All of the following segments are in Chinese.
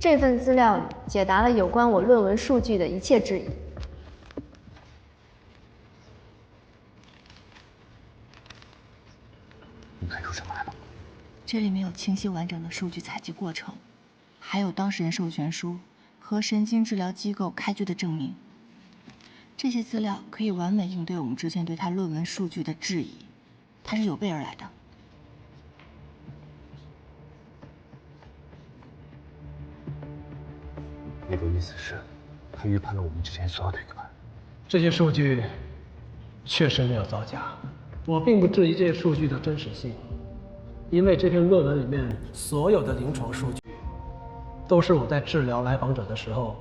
这份资料解答了有关我论文数据的一切质疑。你看出什么来了？这里面有清晰完整的数据采集过程，还有当事人授权书和神经治疗机构开具的证明。这些资料可以完美应对我们之前对他论文数据的质疑，他是有备而来的。 你的意思是，他预判了我们之前所有的预判？这些数据确实没有造假，我并不质疑这些数据的真实性，因为这篇论文里面所有的临床数据，都是我在治疗来访者的时候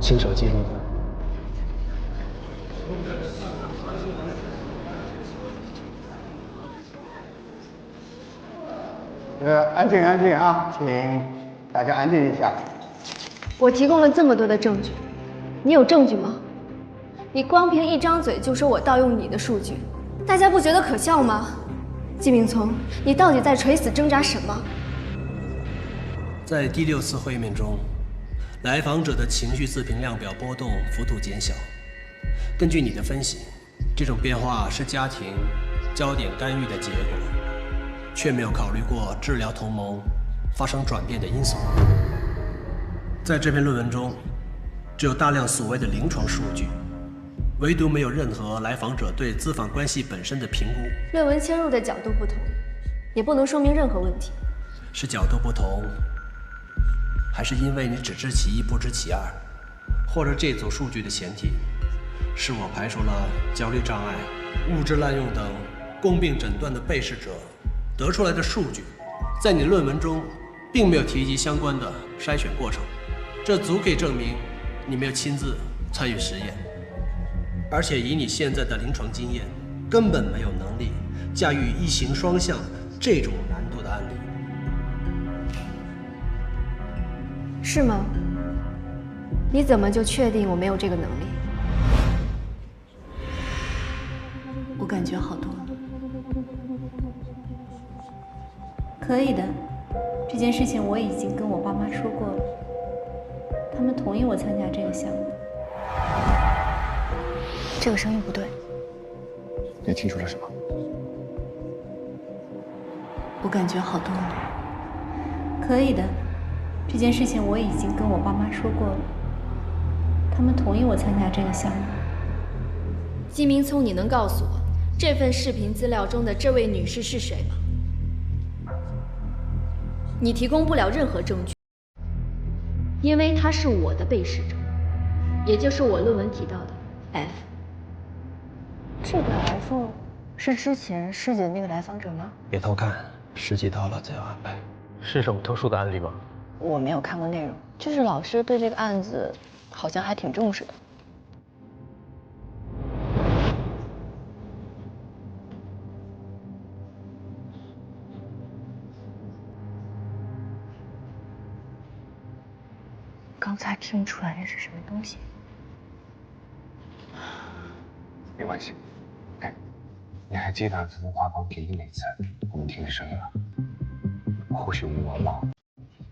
亲手记录的。安静安静啊，请大家安静一下。我提供了这么多的证据，你有证据吗？你光凭一张嘴就说我盗用你的数据，大家不觉得可笑吗？季明聪，你到底在垂死挣扎什么？在第6次会面中，来访者的情绪自评量表波动幅度减小。根据你的分析，这种变化是家庭焦点干预的结果，却没有考虑过治疗同盟发生转变的因素。在这篇论文中，只有大量所谓的临床数据，唯独没有任何来访者对咨访关系本身的评估。论文切入的角度不同，也不能说明任何问题。是角度不同，还是因为你只知其一不知其二？或者这组数据的前提是我排除了焦虑障碍、物质滥用等共病诊断的被试者得出来的数据，在你论文中并没有提及相关的筛选过程，这足可以证明你没有亲自参与实验，而且以你现在的临床经验，根本没有能力驾驭一形双向这种难度的案例。是吗？你怎么就确定我没有这个能力？我感觉好多了。可以的，这件事情我已经跟我爸妈说过了，他们同意我参加这个项目。这个声音不对，你听出了什么？我感觉好多了。可以的，这件事情我已经跟我爸妈说过了，他们同意我参加这个项目。季明聪，你能告诉我这份视频资料中的这位女士是谁吗？你提供不了任何证据，因为她是我的被试者，也就是我论文提到的 F。这个 F 是之前师姐那个来访者吗？别偷看，时机到了再有安排。是什么特殊的案例吗？我没有看过内容，就是老师对这个案子好像还挺重视的。刚才听出来那是什么东西？没关系。哎，你还记得从华邦给你那次我们听的声音吗？或许我们往往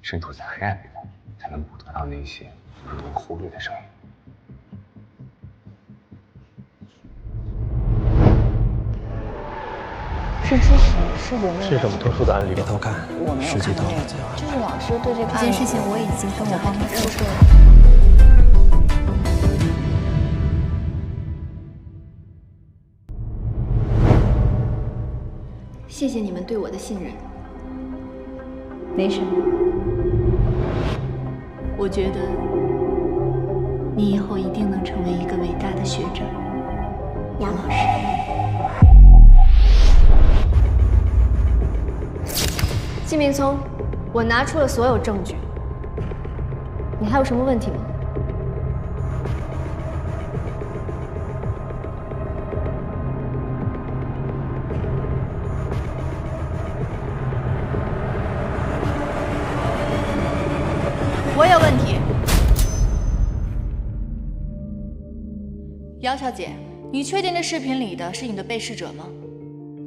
身处在黑暗里面，才能捕捉到那些我们忽略的声音。是之前师姐那个是什么特殊的案例？别偷看，我没有时机到看过内容，了再有安排。就是老师对这个案子这件事情我已经跟我爸妈说过了。谢谢你们对我的信任。没什么，我觉得你以后一定能成为一个伟大的学者，杨老师。季明聪，我拿出了所有证据，你还有什么问题吗？我有问题。杨小姐，你确定这视频里的是你的被试者吗？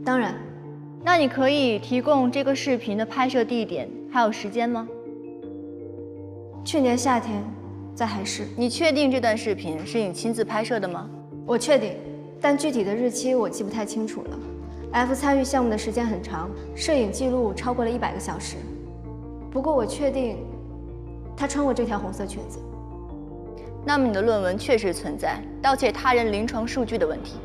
当然，那你可以提供这个视频的拍摄地点还有时间吗？去年夏天，在海市。你确定这段视频是你亲自拍摄的吗？我确定，但具体的日期我记不太清楚了。F 参与项目的时间很长，摄影记录超过了100个小时。不过我确定，他穿过这条红色裙子。那么你的论文确实存在盗窃他人临床数据的问题。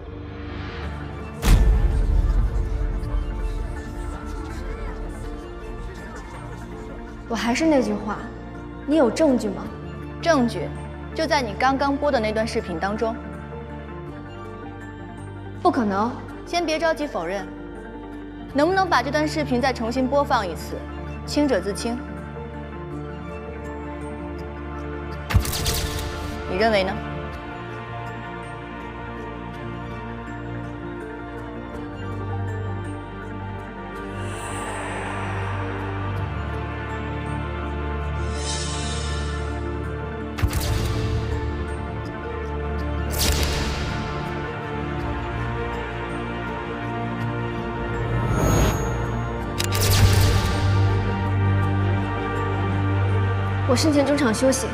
我还是那句话，你有证据吗？证据就在你刚刚播的那段视频当中。不可能。先别着急否认，能不能把这段视频再重新播放一次？清者自清。你认为呢？我申请中场休息。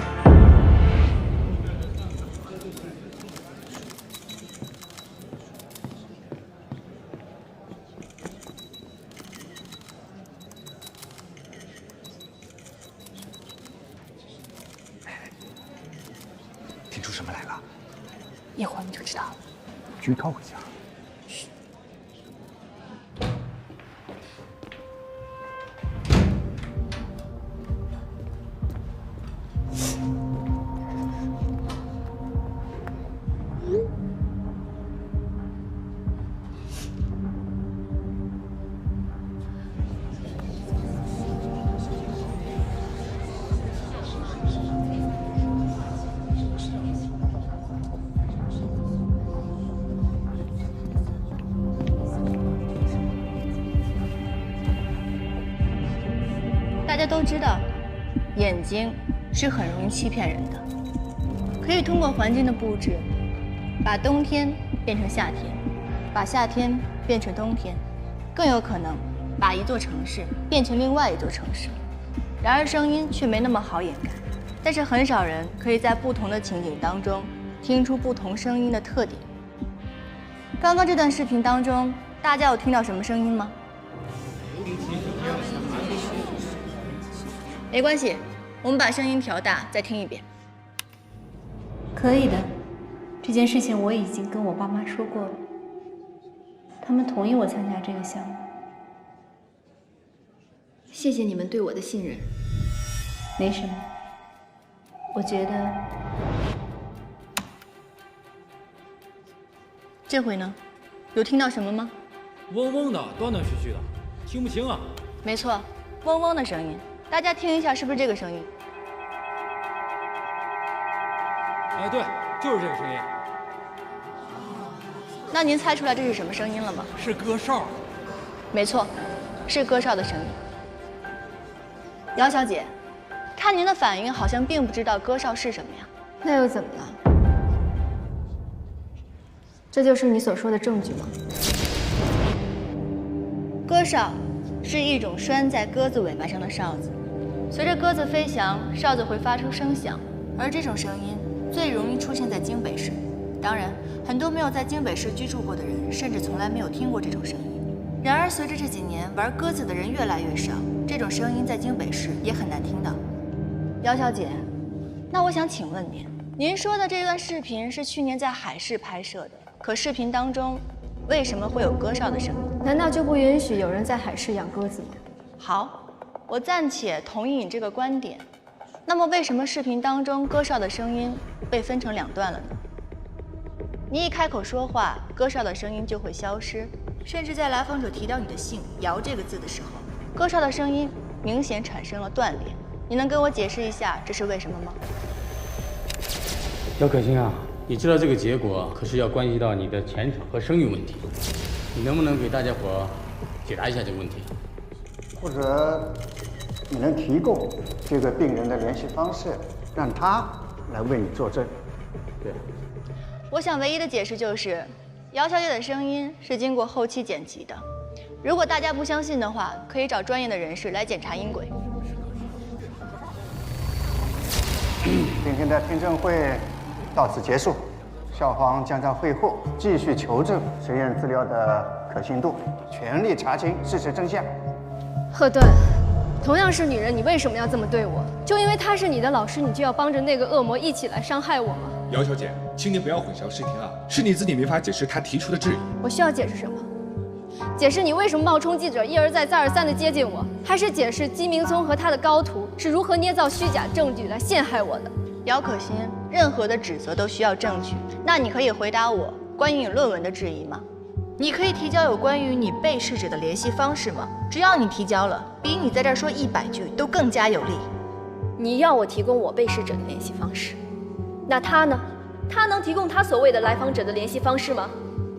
听出什么来了？一会儿你就知道了。剧透一下。大家都知道，眼睛是很容易欺骗人的。可以通过环境的布置，把冬天变成夏天，把夏天变成冬天，更有可能把一座城市变成另外一座城市。然而声音却没那么好掩盖，但是很少人可以在不同的情景当中听出不同声音的特点。刚刚这段视频当中，大家有听到什么声音吗？没关系，我们把声音调大，再听一遍。可以的，这件事情我已经跟我爸妈说过了，他们同意我参加这个项目。谢谢你们对我的信任。没什么，我觉得这回呢，有听到什么吗？嗡嗡的，断断续续的，听不清啊。没错，嗡嗡的声音，大家听一下，是不是这个声音？哎，对，就是这个声音。那您猜出来这是什么声音了吗？是歌哨。没错，是歌哨的声音。姚小姐，看您的反应，好像并不知道歌哨是什么呀？那又怎么了？这就是你所说的证据吗？歌哨是一种拴在鸽子尾巴上的哨子，随着鸽子飞翔，哨子会发出声响，而这种声音最容易出现在京北市。当然，很多没有在京北市居住过的人，甚至从来没有听过这种声音。然而，随着这几年玩鸽子的人越来越少，这种声音在京北市也很难听到。姚小姐，那我想请问您说的这段视频是去年在海市拍摄的，可视频当中为什么会有歌哨的声音？难道就不允许有人在海市养鸽子吗？好，我暂且同意你这个观点。那么，为什么视频当中歌哨的声音被分成2段了呢？你一开口说话，歌哨的声音就会消失，甚至在来访者提到你的姓“姚”这个字的时候，歌哨的声音明显产生了断裂。你能给我解释一下这是为什么吗？姚可欣啊，你知道这个结果可是要关系到你的前程和声誉问题，你能不能给大家伙解答一下这个问题？或者你能提供这个病人的联系方式，让他来为你作证？对。我想唯一的解释就是，姚小姐的声音是经过后期剪辑的。如果大家不相信的话，可以找专业的人士来检查音轨。今天的听证会到此结束，校方将在会后继续求证实验资料的可信度，全力查清事实真相。赫顿，同样是女人，你为什么要这么对我？就因为她是你的老师，你就要帮着那个恶魔一起来伤害我吗？姚小姐，请你不要混淆视听啊！是你自己没法解释他提出的质疑。我需要解释什么？解释你为什么冒充记者，一而再再而三地接近我，还是解释姬明聪和他的高徒是如何捏造虚假证据来陷害我的？姚可欣，任何的指责都需要证据。那你可以回答我关于你论文的质疑吗？你可以提交有关于你被试者的联系方式吗？只要你提交了，比你在这儿说100句都更加有力。你要我提供我被试者的联系方式，那他呢？他能提供他所谓的来访者的联系方式吗？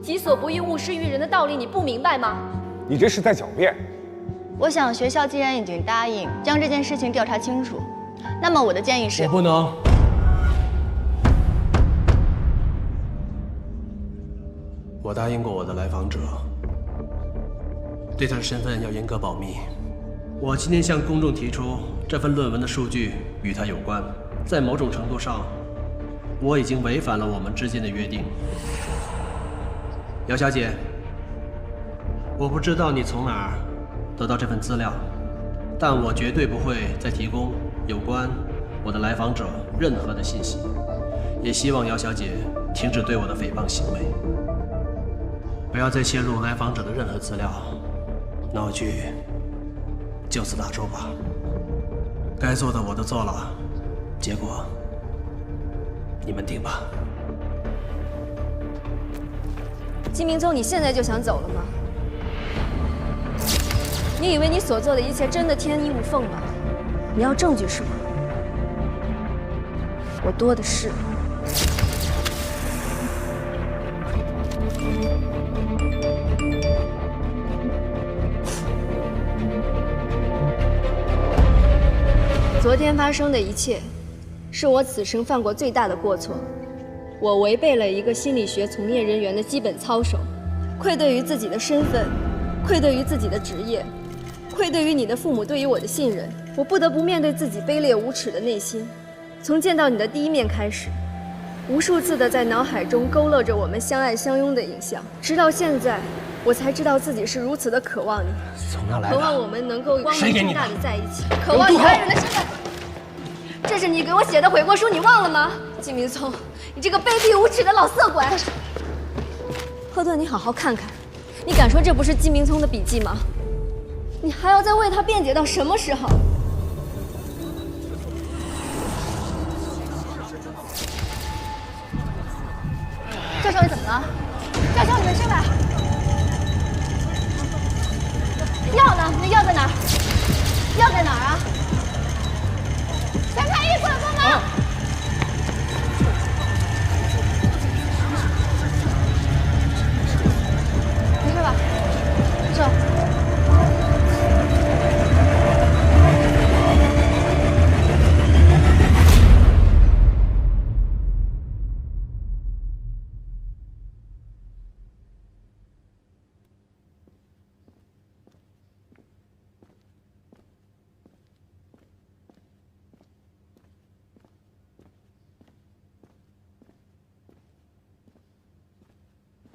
己所不欲，勿施于人的道理你不明白吗？你这是在狡辩。我想学校既然已经答应将这件事情调查清楚，那么我的建议是，我不能。我答应过我的来访者，对他的身份要严格保密。我今天向公众提出这份论文的数据与他有关，在某种程度上，我已经违反了我们之间的约定。姚小姐，我不知道你从哪儿得到这份资料，但我绝对不会再提供有关我的来访者任何的信息，也希望姚小姐停止对我的诽谤行为，不要再泄露来访者的任何资料。闹剧就此打住吧，该做的我都做了，结果你们定吧。姬明聪，你现在就想走了吗？你以为你所做的一切真的天衣无缝吗？你要证据是吗？我多的是。昨天发生的一切，是我此生犯过最大的过错。我违背了一个心理学从业人员的基本操守，愧对于自己的身份，愧对于自己的职业，愧对于你的父母对于我的信任。我不得不面对自己卑劣无耻的内心。从见到你的第一面开始，无数次的在脑海中勾勒着我们相爱相拥的影像，直到现在，我才知道自己是如此的渴望你，从哪来的？渴望我们能够光明正大的在一起，渴望你爱人的身份。这是你给我写的悔过书，你忘了吗？季明聪，你这个卑鄙无耻的老色鬼！赫顿，你好好看看，你敢说这不是季明聪的笔记吗？你还要再为他辩解到什么时候？教授，你怎么了？教授，你没事吧？药呢？那药在哪儿？药在哪儿啊？检查衣服了，帮忙！没事吧？走。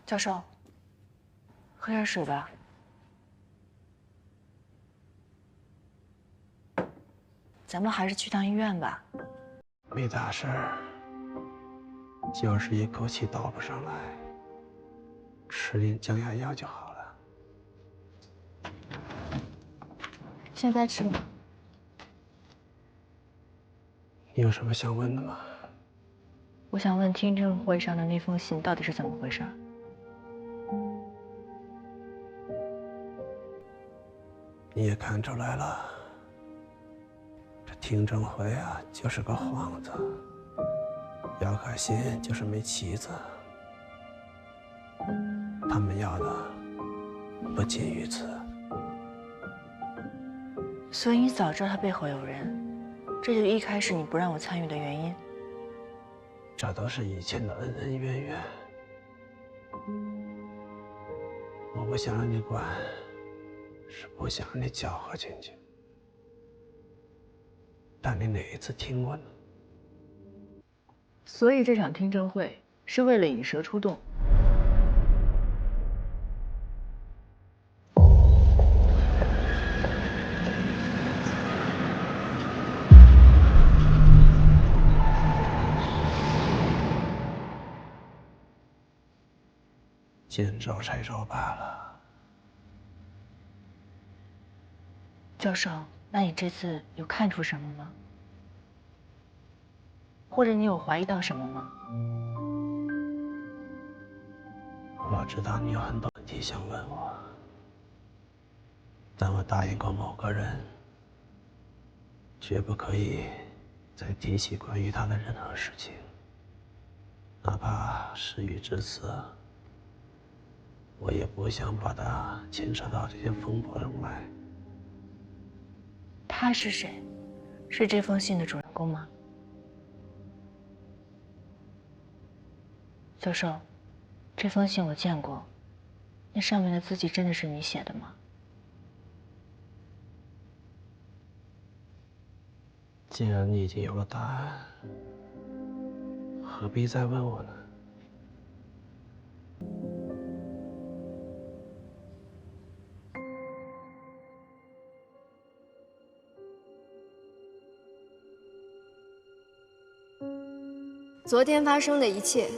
教授，喝点水吧。咱们还是去趟医院吧。没大事儿，就是一口气倒不上来，吃点降压药就好了。现在吃吧。你有什么想问的吗？我想问听证会上的那封信到底是怎么回事？你也看出来了，这听证会啊就是个幌子，姚可欣就是枚棋子，他们要的不仅于此。所以你早知道他背后有人，这就是一开始你不让我参与的原因。这都是以前的恩恩怨怨，我不想让你管，是不想让你搅和进去。但你哪一次听过呢？所以这场听证会是为了引蛇出洞。见招拆招罢了。教授，那你这次有看出什么吗？或者你有怀疑到什么吗？我知道你有很多问题想问我，但我答应过某个人，绝不可以再提起关于他的任何事情，哪怕事已至此，我也不想把他牵扯到这些风波中来。他是谁？是这封信的主人公吗？教授，这封信我见过，那上面的字迹真的是你写的吗？既然你已经有了答案，何必再问我呢？昨天发生的一切，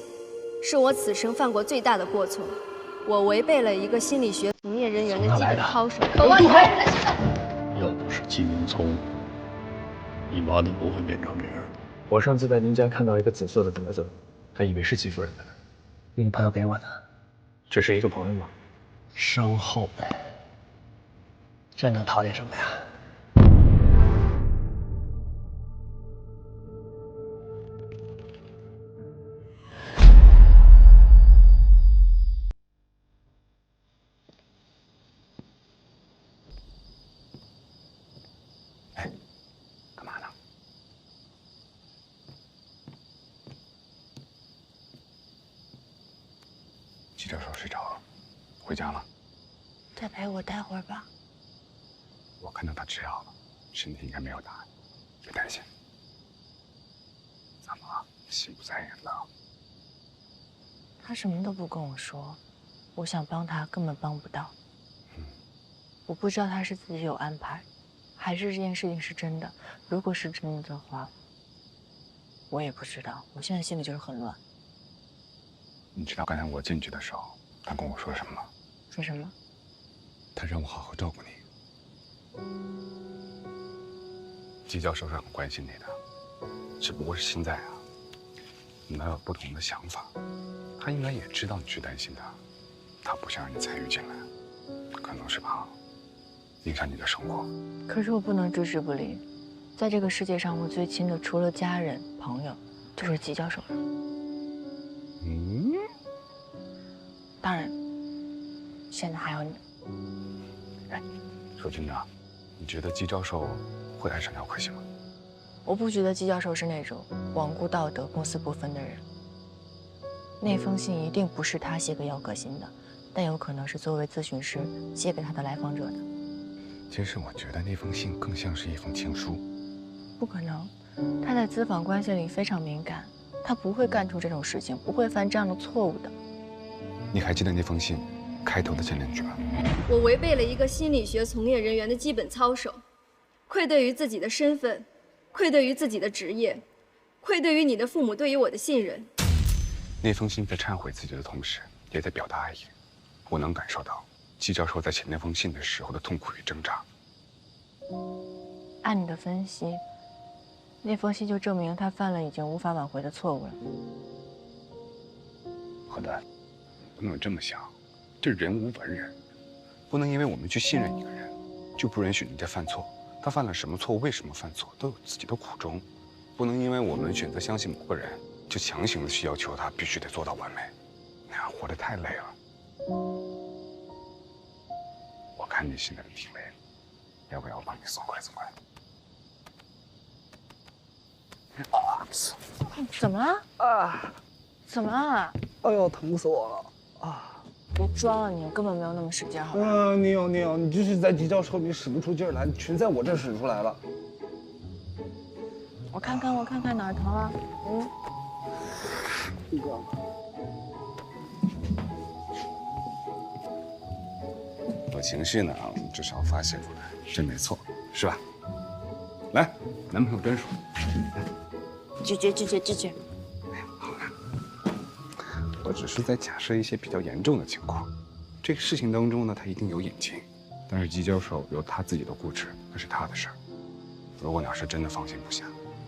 是我此生犯过最大的过错。我违背了一个心理学从业人员的基本操守。可我要不是季明聪，你妈都不会变成这样。我上次在您家看到一个紫色的格子，还以为是季夫人的。你朋友给我的。这是一个朋友吗？身后辈。这能讨点什么呀？季教授睡着了，回家了。再陪我待会儿吧。我看到他吃药了，身体应该没有大碍，别担心。怎么了？心不在焉的？他什么都不跟我说，我想帮他根本帮不到。我不知道他是自己有安排，还是这件事情是真的。如果是真的的话，我也不知道。我现在心里就是很乱。你知道刚才我进去的时候，他跟我说什么吗？说什么？他让我好好照顾你。季教授是很关心你的，只不过是现在啊，你们有不同的想法。他应该也知道你是担心他，他不想让你参与进来，可能是怕影响你的生活。可是我不能置之不理。在这个世界上，我最亲的除了家人、朋友，就是季教授了。当然，现在还有你。哎，说真的，你觉得季教授会爱上姚可欣吗？我不觉得季教授是那种罔顾道德、公私不分的人。那封信一定不是他写给姚可欣的，但有可能是作为咨询师写给他的来访者的。其实我觉得那封信更像是一封情书。不可能，他在咨访关系里非常敏感，他不会干出这种事情，不会犯这样的错误的。你还记得那封信开头的前两句吗？我违背了一个心理学从业人员的基本操守，愧对于自己的身份，愧对于自己的职业，愧对于你的父母对于我的信任。那封信在忏悔自己的同时，也在表达爱意。我能感受到季教授在写那封信的时候的痛苦与挣扎。按你的分析，那封信就证明他犯了已经无法挽回的错误了。何丹，不能这么想，这人无完人，不能因为我们去信任一个人，就不允许人家犯错。他犯了什么错误，为什么犯错，都有自己的苦衷。不能因为我们选择相信某个人，就强行的去要求他必须得做到完美，那样活得太累了。我看你现在挺累的，要不要我帮你松快松快？怎么了？啊！怎么了？哎呦，疼死我了！啊！别装了，你根本没有那么使劲，好吧？你有，你就是在季教授你使不出劲儿来，全在我这使出来了。我看看哪儿疼了？是这样的。有情绪呢，我们至少发泄出来，这没错，是吧？来，男朋友专属。拒绝拒绝拒绝。好了，我只是在假设一些比较严重的情况。这个事情当中呢，他一定有隐情，但是季教授有他自己的固执，那是他的事儿。如果你要是真的放心不下，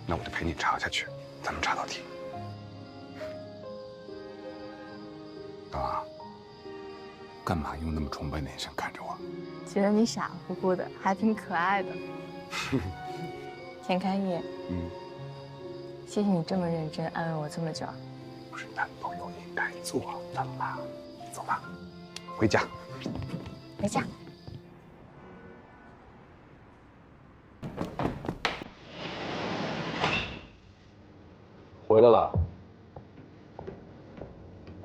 那我就陪你查下去，咱们查到底。干嘛？干嘛用那么崇拜的眼神看着我？觉得你傻乎乎的，还挺可爱的。田开义，谢谢你这么认真安慰我这么久。不是男朋友应该做的吗？走吧，回家。回家。回来了，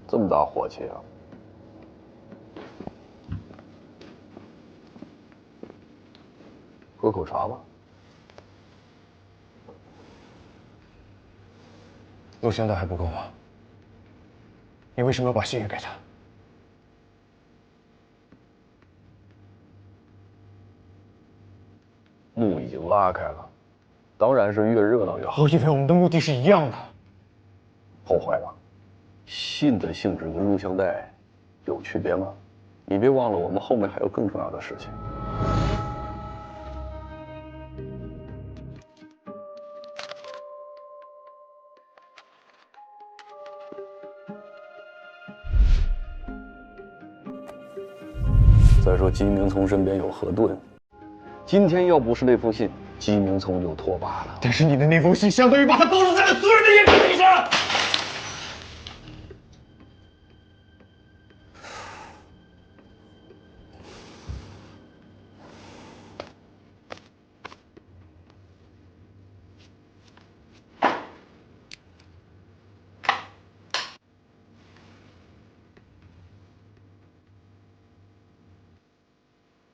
这么大火气啊！喝口茶吧。陆香的还不够吗？你为什么要把信也给他？幕已经拉开了，当然是越热闹越好。我以为我们的目的是一样的。后悔了，信的性质跟录像带有区别吗？你别忘了，我们后面还有更重要的事情。再说姬明从身边有何盾，今天要不是那封信，姬明从就脱靶了。但是你的那封信相当于把他暴露在了所有人的眼皮底下。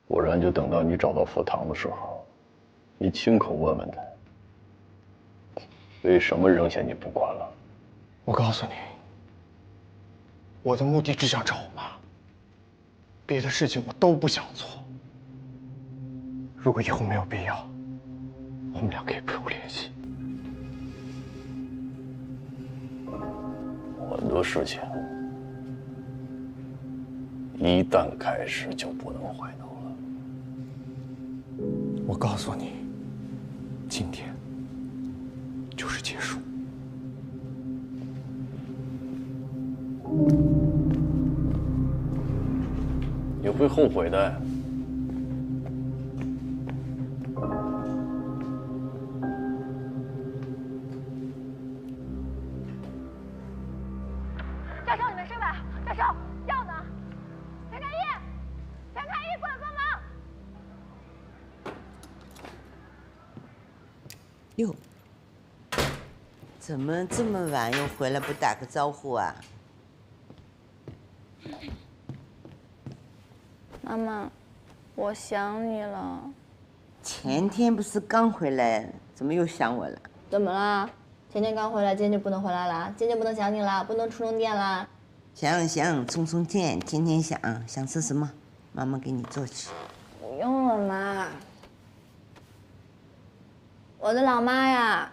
不然就等到你找到佛堂的时候，你亲口问问他，为什么扔下你不管了？我告诉你，我的目的只想找我妈，别的事情我都不想做。如果以后没有必要，我们俩可以不用联系。很多事情一旦开始就不能回头了。我告诉你，今天就是结束。你会后悔的。教授，你没事吧？教授，药呢？田开义，田开义，过来帮忙！哟，怎么这么晚又回来不打个招呼啊？妈妈，我想你了。前天不是刚回来，怎么又想我了？怎么啦？前天刚回来，今天就不能回来啦？今天不能想你啦？不能充电啦？想，充电，天天想吃什么，妈妈给你做去。不用了，妈。我的老妈呀，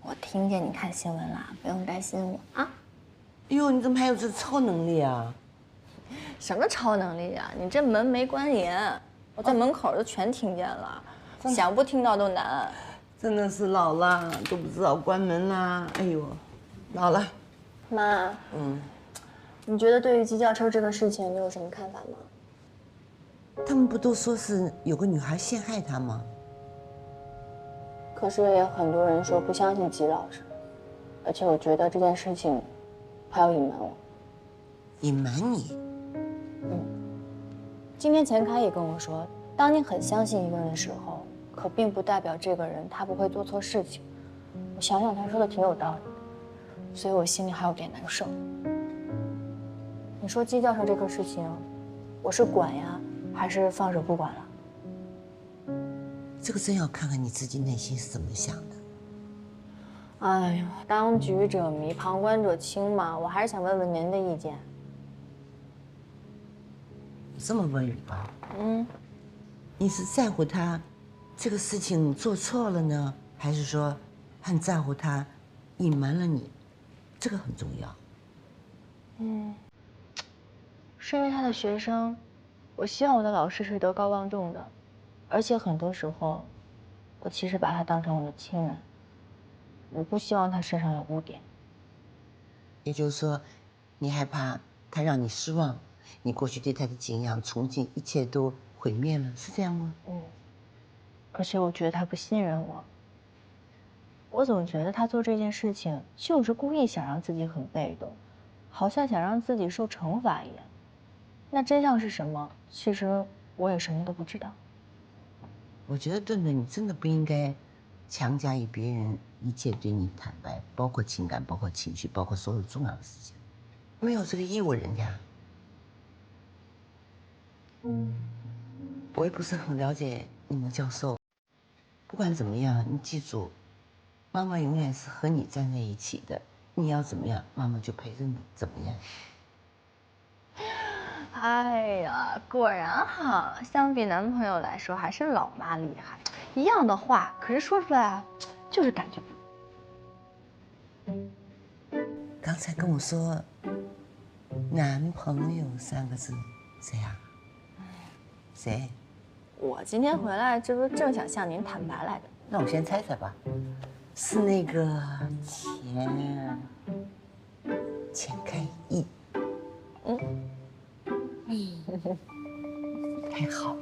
我听见你看新闻了，不用担心我啊。哎呦，你怎么还有这超能力啊？什么超能力呀？你这门没关严，我在门口就全听见了，想不听到都难。真的是老了，都不知道关门啦。哎呦，老了。妈，你觉得对于鸡叫车这个事情，你有什么看法吗？他们不都说是有个女孩陷害他吗？可是也有很多人说不相信姬老师，而且我觉得这件事情还要隐瞒我。隐瞒你？今天钱开也跟我说，当你很相信一个人的时候，可并不代表这个人他不会做错事情。我想想，他说的挺有道理的，所以我心里还有点难受。你说姬教授这个事情，我是管呀，还是放手不管了？这个真要看看你自己内心是怎么想的。哎呦，当局者迷，旁观者清嘛。我还是想问问您的意见。这么问吧，你是在乎他这个事情做错了呢，还是说很在乎他隐瞒了你？这个很重要。身为他的学生，我希望我的老师是德高望重的，而且很多时候，我其实把他当成我的亲人。我不希望他身上有污点。也就是说，你害怕他让你失望，你过去对他的敬仰、崇敬，一切都毁灭了，是这样吗？而且我觉得他不信任我。我总觉得他做这件事情就是故意想让自己很被动，好像想让自己受惩罚一样。那真相是什么？其实我也什么都不知道。我觉得顿顿，你真的不应该强加于别人一切对你坦白，包括情感，包括情绪，包括所有重要的事情，没有这个义务，人家。我也不是很了解你们教授，不管怎么样，你记住，妈妈永远是和你站在一起的。你要怎么样，妈妈就陪着你怎么样。哎呀，果然哈，相比男朋友来说，还是老妈厉害。一样的话，可是说出来啊，就是感觉不。刚才跟我说男朋友3个字，谁呀？谁？我今天回来，这不正想向您坦白来的。那我先猜猜吧，是那个钱开义。太好了。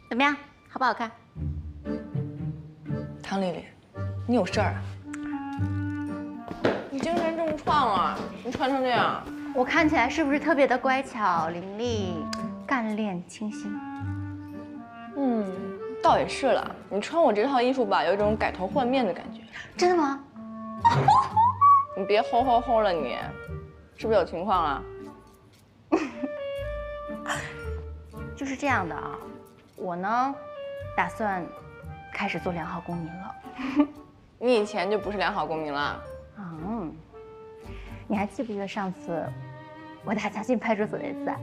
怎么样，好不好看？唐丽丽，你有事儿啊？你精神重创啊！你穿成这样，我看起来是不是特别的乖巧伶俐、干练清新？倒也是了。你穿我这套衣服吧，有一种改头换面的感觉。真的吗？你别吼吼吼了你，是不是有情况啊？就是这样的啊，我呢，打算开始做良好公民了。你以前就不是良好公民了？你还记不记得上次我打算进派出所那次啊？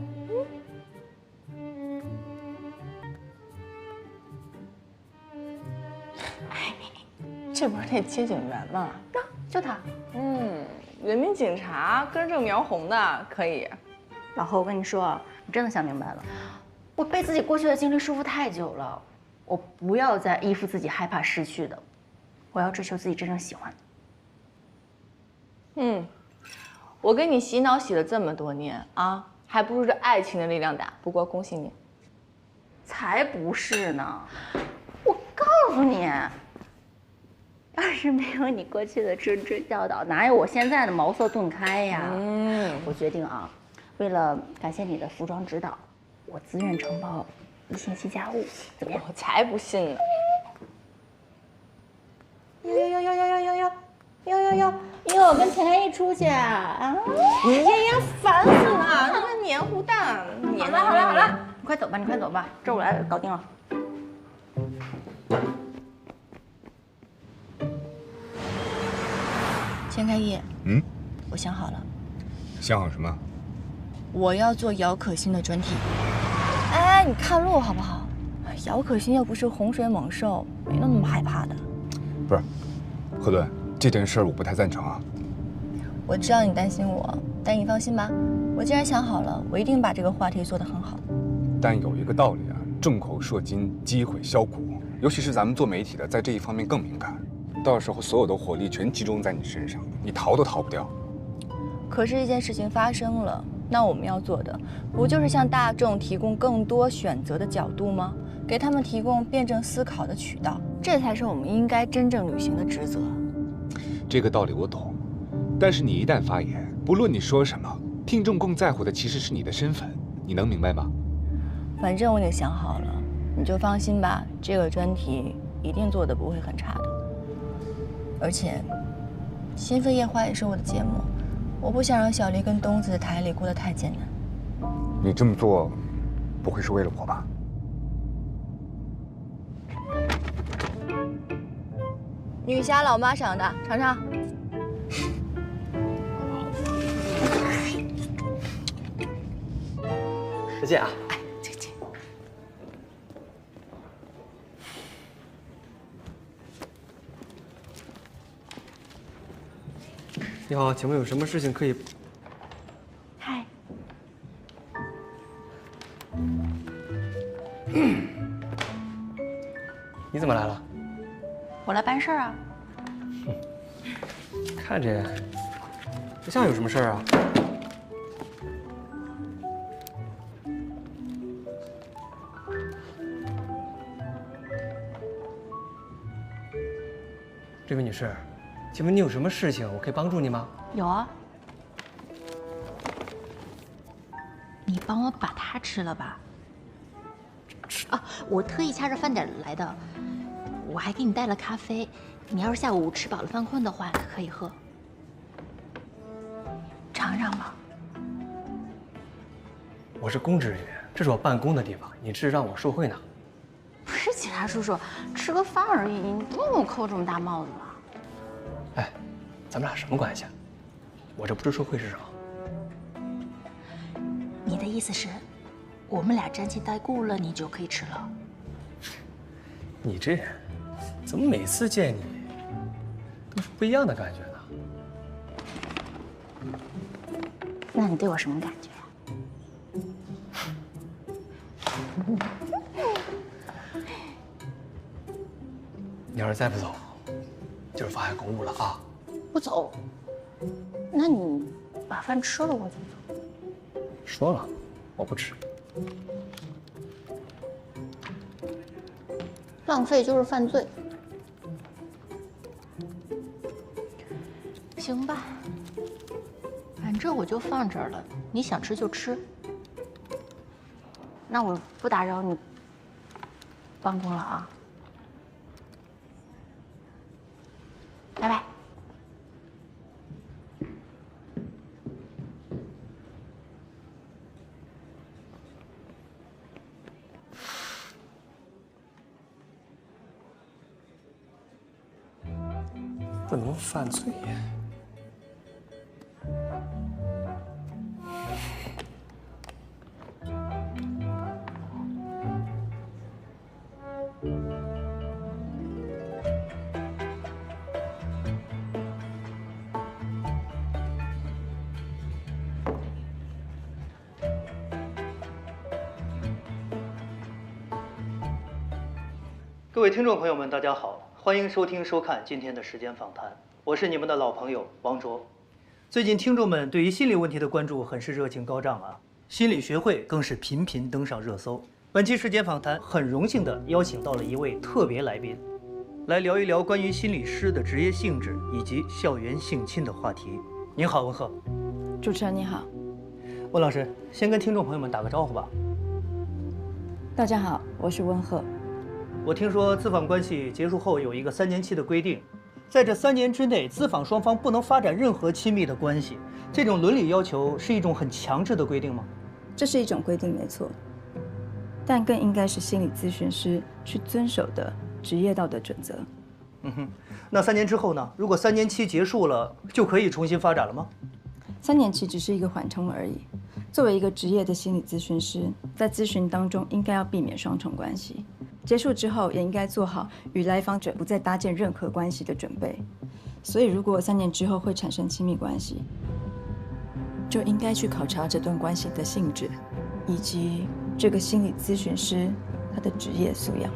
这不是那接警员吗？就他。人民警察根正苗红的，可以。老何，我跟你说，我真的想明白了，我被自己过去的经历束缚太久了，我不要再依附自己害怕失去的，我要追求自己真正喜欢的。我给你洗脑洗了这么多年啊，还不如这爱情的力量大。不过恭喜你，才不是呢！我告诉你，要是没有你过去的谆谆教导，哪有我现在的茅塞顿开呀？我决定啊，为了感谢你的服装指导，我自愿承包一线细家务，怎么样？我才不信呢！哟，跟钱开义出去啊！烦死了！你个黏糊蛋！好了，你快走吧，这我来搞定了。钱开义，我想好了。想好什么？我要做姚可欣的专题。哎，你看路好不好？姚可欣又不是洪水猛兽，没有那么害怕的。不是，何顿，这件事我不太赞成啊。我知道你担心我，但你放心吧，我既然想好了，我一定把这个话题做得很好。但有一个道理啊，众口铄金，积毁销骨，尤其是咱们做媒体的，在这一方面更敏感。到时候所有的火力全集中在你身上，你逃都逃不掉。可是，一件事情发生了，那我们要做的不就是向大众提供更多选择的角度吗？给他们提供辩证思考的渠道，这才是我们应该真正履行的职责。这个道理我懂，但是你一旦发言，不论你说什么，听众更在乎的其实是你的身份，你能明白吗？反正我已经想好了，你就放心吧，这个专题一定做得不会很差的。而且，《心扉夜话》也是我的节目，我不想让小丽跟东子在台里过得太艰难。你这么做，不会是为了我吧？女侠老妈赏的，尝尝。再见啊！哎，再见。你好，请问有什么事情可以？嗨。你怎么来了？我来办事儿啊。看着不像有什么事儿啊。这位女士，请问你有什么事情我可以帮助你吗？有啊，你帮我把它吃了吧。啊，我特意掐着饭点来的，我还给你带了咖啡。你要是下午吃饱了犯困的话，可以喝。尝尝吧。我是公职人员，这是我办公的地方，你这是让我受贿呢？不是警察叔叔，吃个饭而已，你不用给我扣这么大帽子吧？哎，咱们俩什么关系啊？我这不知受贿是什么？你的意思是，我们俩沾亲带故了，你就可以吃了？你这人怎么每次见你都是不一样的感觉呢？那你对我什么感觉？你要是再不走，就是妨碍公务了啊！不走，那你把饭吃了我就走。说了，我不吃。浪费就是犯罪。行吧，反正我就放这儿了，你想吃就吃。那我不打扰你办公了啊。拜拜。不能犯罪。各位听众朋友们，大家好，欢迎收听收看今天的时间访谈，我是你们的老朋友王卓。最近听众们对于心理问题的关注很是热情高涨啊，心理学会更是频频登上热搜。本期时间访谈很荣幸地邀请到了一位特别来宾，来聊一聊关于心理师的职业性质以及校园性侵的话题。您好，文鹤。主持人你好。温老师，先跟听众朋友们打个招呼吧。大家好，我是温鹤。我听说咨访关系结束后有一个3年期的规定，在这3年之内，咨访双方不能发展任何亲密的关系。这种伦理要求是一种很强制的规定吗？这是一种规定，没错，但更应该是心理咨询师去遵守的职业道德准则。那3年之后呢？如果3年期结束了，就可以重新发展了吗？3年期只是一个缓冲而已。作为一个职业的心理咨询师，在咨询当中应该要避免双重关系。结束之后，也应该做好与来访者不再搭建任何关系的准备。所以，如果3年之后会产生亲密关系，就应该去考察这段关系的性质，以及这个心理咨询师他的职业素养。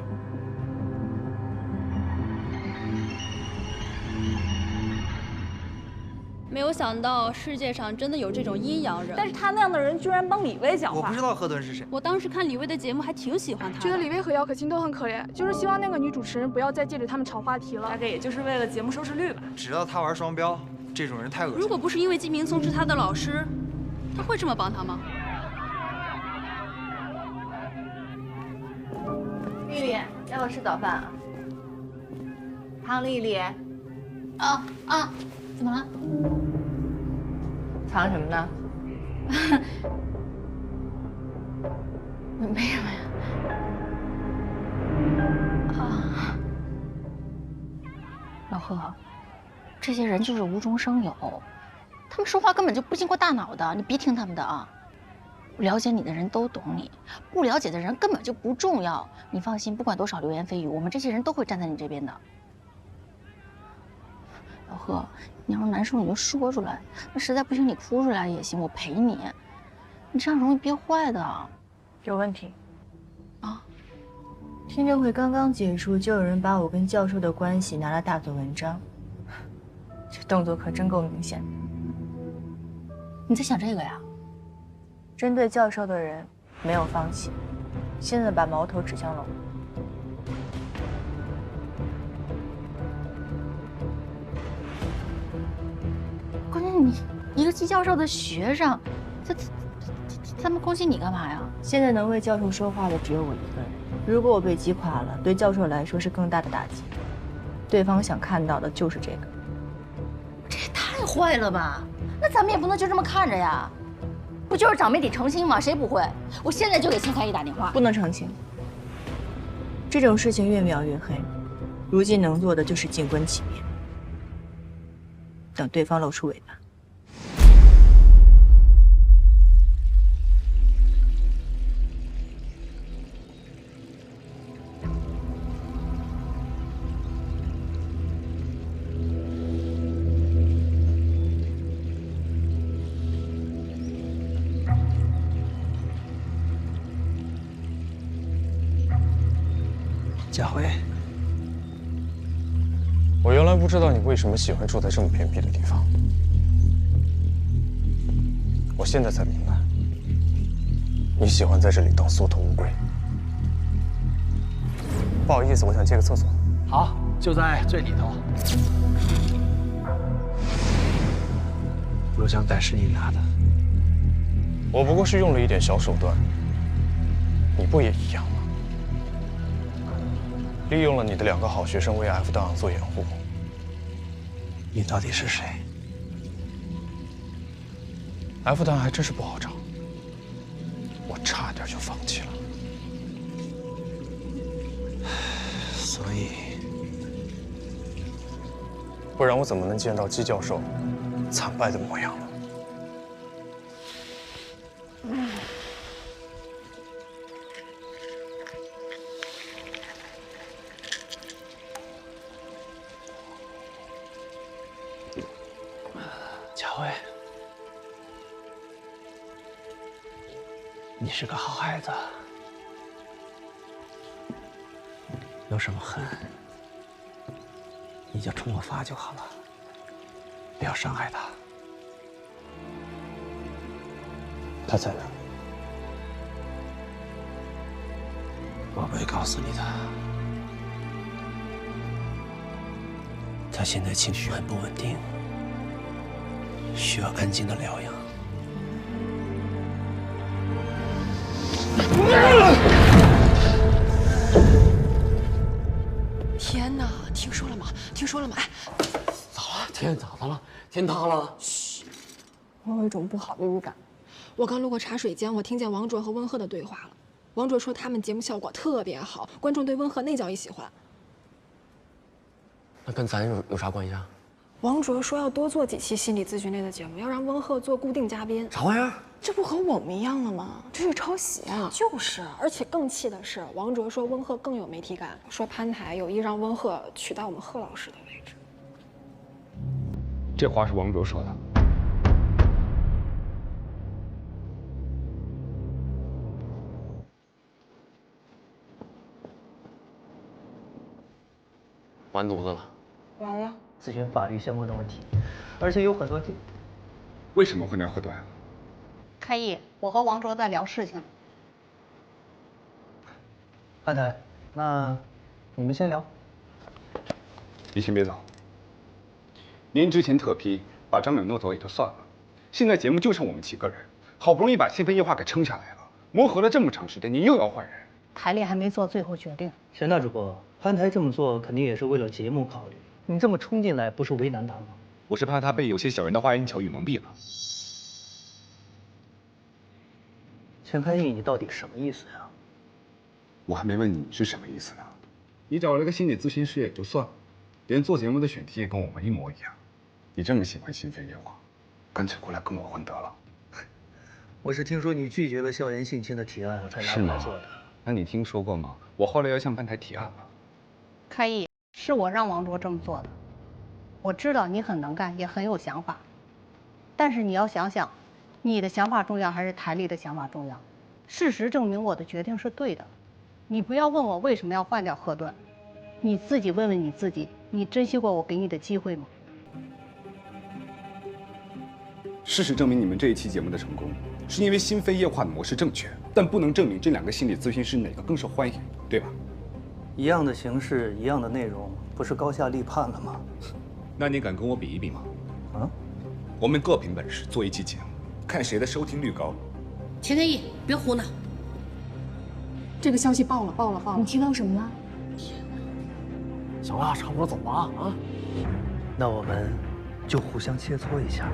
没有想到世界上真的有这种阴阳人。但是他那样的人居然帮李薇讲话。我不知道贺顿是谁。我当时看李薇的节目还挺喜欢他的。觉得李薇和姚可欣都很可怜，就是希望那个女主持人不要再借着他们炒话题了。大概也就是为了节目收视率吧。只要他玩双标，这种人太恶心。如果不是因为季明松是他的老师，他会这么帮他吗？丽丽，要不要吃早饭啊？唐丽丽。怎么了？藏什么呢？没什么呀。老贺，这些人就是无中生有，他们说话根本就不经过大脑的，你别听他们的啊。了解你的人都懂你，不了解的人根本就不重要。你放心，不管多少流言蜚语，我们这些人都会站在你这边的。老贺，你要是难受你就说出来，那实在不行你哭出来也行，我陪你。你这样容易憋坏的。有问题。啊？听证会刚刚结束，就有人把我跟教授的关系拿来大做文章，这动作可真够明显的。你在想这个呀？针对教授的人没有放弃，现在把矛头指向了我。关键你一个季教授的学生，他们攻击你干嘛呀？现在能为教授说话的只有我一个人。如果我被击垮了，对教授来说是更大的打击。对方想看到的就是这个。这也太坏了吧！那咱们也不能就这么看着呀。不就是找媒体澄清吗？谁不会？我现在就给秦才艺打电话。不能澄清，这种事情越描越黑。如今能做的就是静观其变，等对方露出尾巴。佳慧，我原来不知道你为什么喜欢住在这么偏僻的地方，我现在才明白，你喜欢在这里当缩头乌龟。不好意思，我想借个厕所。好，就在最里头。录像带是你拿的，我不过是用了一点小手段，你不也一样吗？利用了你的2个好学生为 F 档案做掩护。你到底是谁 ？F 档案还真是不好找，我差点就放弃了。所以，不然我怎么能见到季教授惨败的模样呢？佳慧，你是个好孩子，有什么恨，你就冲我发就好了，不要伤害他。他在哪？我会告诉你的。他现在情绪很不稳定，需要安静的疗养。天哪，听说了吗？听说了吗？哎，咋了？天咋的了？天塌了？嘘，我有一种不好的预感。我刚路过茶水间，我听见王卓和温赫的对话了。王卓说他们节目效果特别好，观众对温赫那叫一喜欢。那跟咱有啥关系啊？王卓说要多做几期心理咨询类的节目，要让温赫做固定嘉宾。啥玩意儿？这不和我们一样了吗？这是抄袭啊！就是，而且更气的是，王卓说温赫更有媒体感，说潘台有意让温赫取代我们贺老师的位置。这话是王卓说的。完犊子了！完了。咨询法律相关的问题，而且有很多为什么会那样喝断？开义，我和王卓在聊事情。安台，那你们先聊。你先别走。您之前特批把张淼弄走也就算了，现在节目就剩我们几个人，好不容易把新飞夜话给撑下来了，磨合了这么长时间，您又要换人。台里还没做最后决定。沈大主播，安台这么做肯定也是为了节目考虑。你这么冲进来，不是为难他吗？我是怕他被有些小人的花言巧语蒙蔽了。钱开义，你到底什么意思呀？我还没问你是什么意思呢。你找了个心理咨询师也就算了，连做节目的选题也跟我们一模一样。你这么喜欢新飞夜话，干脆过来跟我混得了。我是听说你拒绝了校园性侵的提案，我才拿过来做的。那你听说过吗？我后来要向班台提案了。开义，是我让王卓这么做的。我知道你很能干，也很有想法，但是你要想想，你的想法重要还是台里的想法重要？事实证明我的决定是对的。你不要问我为什么要换掉贺顿，你自己问问你自己，你珍惜过我给你的机会吗？事实证明，你们这一期节目的成功，是因为新飞夜话的模式正确，但不能证明这两个心理咨询师哪个更受欢迎，对吧？一样的形式，一样的内容，不是高下立判了吗？那你敢跟我比一比吗？啊？我们各凭本事做一期节目，看谁的收听率高。钱开义，别胡闹！这个消息爆了！你听到什么了？行了，差不多走吧啊。那我们就互相切磋一下。